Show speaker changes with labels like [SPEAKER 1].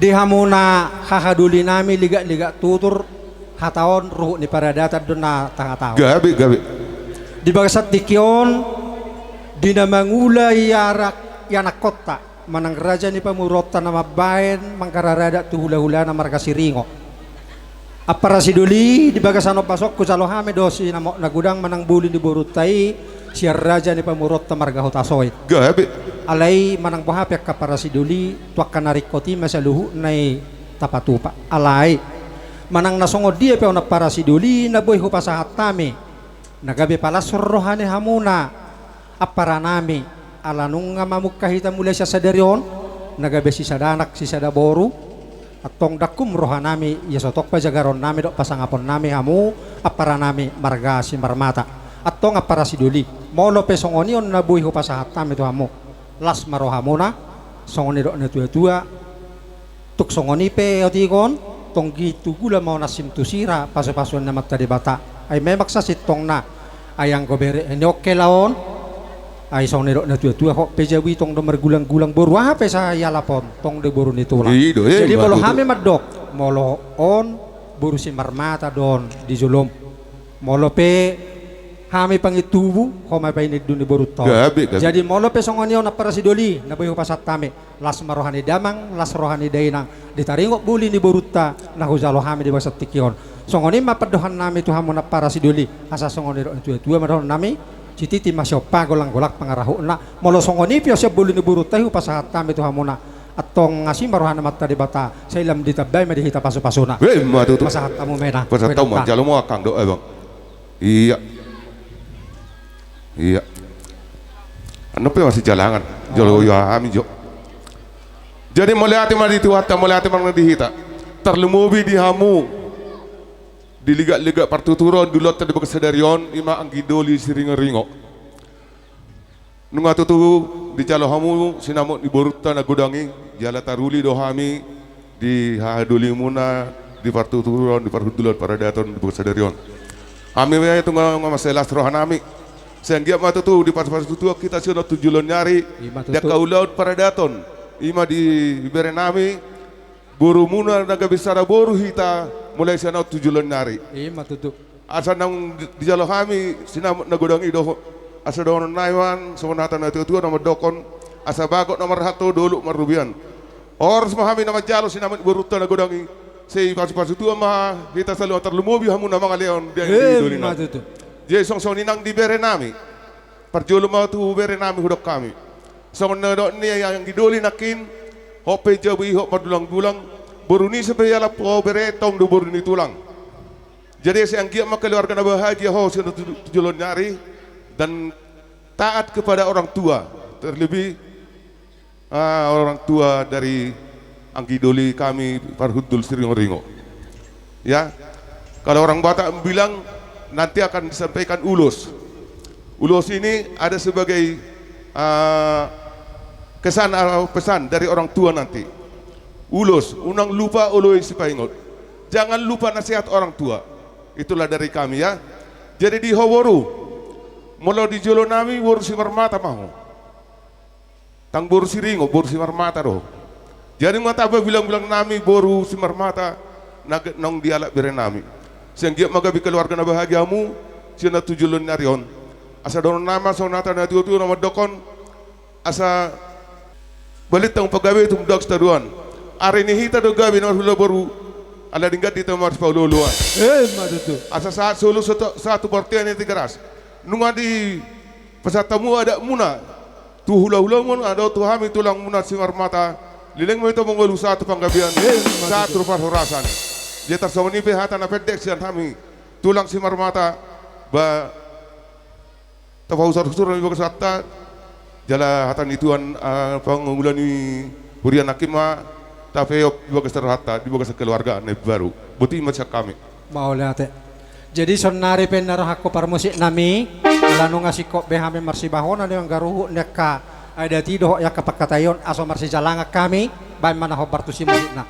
[SPEAKER 1] di hamuna hakaduli nami liga tutur hataon ruh ni para data doon na tanga-tao.
[SPEAKER 2] Gabi.
[SPEAKER 1] Di bagasat dikyon di na mangulay yanak kota manang raja ni pamurota na mabayan mangkararada tu hula-hula na marga siringo. Apara siduli di bagasano pasok ko salohame dosi na nagudang manang buli ni burutay siya raja ni pamurota marga hotasoy.
[SPEAKER 2] Gabi.
[SPEAKER 1] Alay manang buhapyak ka para siduli tuak kanarikoti masaluhu nay tapatupa. Alay manang nasongod dia pe na para siduli na boy hupasahat nami. Nagabi pala surrohane hamuna apara nami alanung nga mamukahita mula siya sa deryon nagabi si sadanak si sadaboru at tong dakum roha nami yasotok pa jagaron nami do pasangapon nami hamu apara nami marga si marmata at tong apara siduli molo pe songonion na buhi hupasahat nami to hamu las maroha muna songoni do na tua tuk songoni pe otikon tong gitu gula mau nasim tusira paso-pason na magtadi bata ay may maksasit tong na ayang gobere ini oke laon ay song nero na tua kok pejawi tong nomor gulang-gulang boru apa sa yalapon tong de boru nito lang jadi molo hami madok molo on boru si marmata don di zulum molo pe hami pangitubu koma pa ini duni boru to jadi molo pe songonion na para sidoli na boy pasat tame las marohani damang las rohani dainang ditaringok buli ni boruta na huzalo hami di basat tikyon songoni mapadohan nami tu hamuna para sidoli asa songoni ro tua marohon nami cititi masyo pagolang-golak pangarahu na molo songoni pio siya buli ni buruta hu pasahat nami tu hamuna atong ngasi marohan na mata di bata sa ilam ditabay madihita paso-paso na pasahat tamu mena
[SPEAKER 2] pasahat tamu jalo mo akang do bang iya ano pa masih jalangan jalo yo ami jo jadi melihat mari tuata melihat mang dihita terlumubi di hamu di liga partuturon dulot tadi berkesadarion ima anggidoli siringo-ringo nunga tutu di calo hamu sinamot di boruta na gudangi jala taruli do hami di hahaduli muna di partuturon di parhudulot para daton di berkesadarion ami we itu ngamaselas rohanami sehingga matu tu di pas-pas tu kita sudah tujulon nyari dak kaulaud para daton ima di berenami boru muna naga bisara boru hita mulai sana tujulon nyari
[SPEAKER 1] ima tutu
[SPEAKER 2] asa nang di jalo kami sinam nagodang ido asa donon naiwan sonata na tu nama dokon asa bagot nomor 1 dulu marubian or semahami nama jalo sinam boruta nagodangi sei pas-pas tu ma hita selalu terlumubi hamu nama kalian dia
[SPEAKER 1] ima tutu
[SPEAKER 2] jadi song ninang di berenami perjulu mau tu berenami hudok kami song nedok ni yang gidoli nakin hope jawi hop madulang-dulang boruni sampai ala po beretong do boruni tulang jadi saya anggia maka keluarga na bahagia ho sudah tujulon nyari dan taat kepada orang tua terlebih orang tua dari anggidoli kami Parhudul Siringo-ringo ya kalau orang Batak bilang nanti akan disampaikan ulus. Ulus ini ada sebagai kesan atau pesan dari orang tua nanti. Ulus, unang lupa ului sipaingot. Jangan lupa nasihat orang tua. Itulah dari kami ya. Jadi di Haworu, mula di Jolonami boru si marmata maho. Tang boru siringo, boru si marmata roh. Jadi mata apa bilang-bilang nami boru si marmata naget nong dialak berenami. Sehingga magabi keluarga na bahagiamu sina tujulun narion asa donon nama sonata na tutu nama dokon asa balit tang pagawe tum dogs taruan ari ni hita do gabi na hula baru ala dinggat dito mars paululuan
[SPEAKER 1] madutu
[SPEAKER 2] asa saat solo satu partian ni tigaras nunga di pasatamu ada muna tu hula-hula mun ada tu hami tulang muna singar mata lileng mo ito mongolu satu panggabian satu parhorasan dia tersawani pihata na pedek sian kami tulang si marmata ba tafausar-usur ni bagasata jala hatan ituan pangungulan ni hurian nakima tafeok bagasar hata di bagasar keluarga ne baru buti macam kami
[SPEAKER 1] mau lihat jadi sonari penaro hakko parmusik nami lanu ngasih kok behame marsibahon ada yang garuhu neka ada tido ya kapakatayon aso marsi jalanga kami bae mana hobar tu si musik na